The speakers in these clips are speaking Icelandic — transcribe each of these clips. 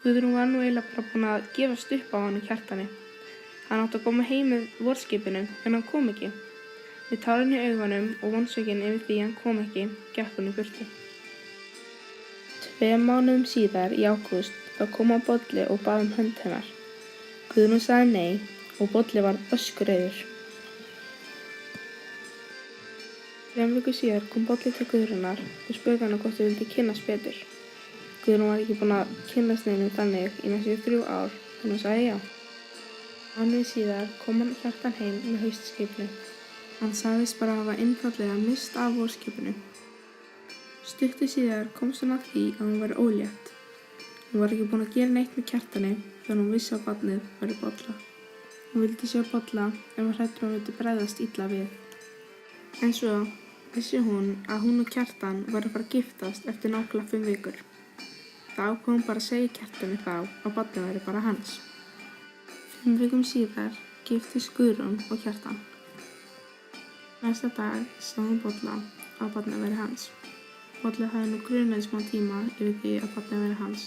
Guðrún var nú eiginlega bara búin að gefast upp á hann Kjartani. Hann átti að koma heim með vorskipinu en hann kom ekki. Með tárin í augunum og vonsvikin yfir því hann kom ekki, gekk hún í burtu. 2 mánuðum síðar í ágúst þá kom hann Bolli og bað hönd hennar. Guðrún sagði nei og Bolli varð öskureiður. 3 vikum síðar kom Bolli til Guðrúnar og spurði hana hvort þau vildi kynnast betur. Guðrún var ekki búin að kynnast neinum þannig í næstum 3 ár en hún sagði já. Mánuði síðar kom hann Kjartan heim með haustskipinu. Hann sagðist bara hafa einfaldlega misst af vorskipinu. Stuttu síðar komst hún að því að hún væri ólétt. Hún var ekki búin að gera neitt með Kjartani þegar hún vissi að barnið væri Bolla. Hún vildi sjá Bolla en var hrædd að hann myndi bregðast illa við. En svo vissi hún að hún og Kjartan væru að fara að giftast eftir nákvæmlega 5 vikur. Það ákvað hún bara að segja Kjartani þá að barnið væri bara hans. 5 vikum síðar giftist Guðrún og Kjartan. Næsta dag sá hún Bolla að barnið væri hans. Bolli hafði nú grunað í smá tíma yfir því að barnið væri hans,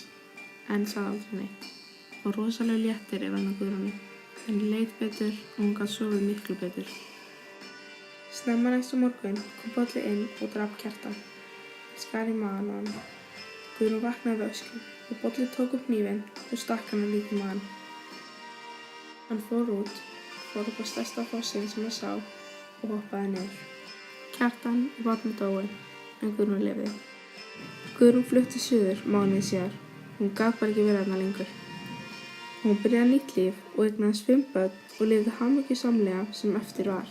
en sagði aldrei neitt. Og rosalega léttir vegna Guðrúnu. Henni leið betur og hún gat sofið miklu betur. Snemma næsta morgun kom Bolli inn og drap Kjartan. Skar í magann á hann. Guðrún vaknaði við öskrin og Bolli tók upp hnífinn og stakk hana líka í magann. Hann fór út á stærsta fossinn sem hann sá og hoppaði niður. Kjartan og barnið dóu en Guðrún lifði. Guðrún flutti suður mánuði síðar. Hún gat bara ekki verið þarna lengur. Hún byrjaði nýtt líf og eignaðist 5 börn og lifði hamingjusamlega sem eftir var.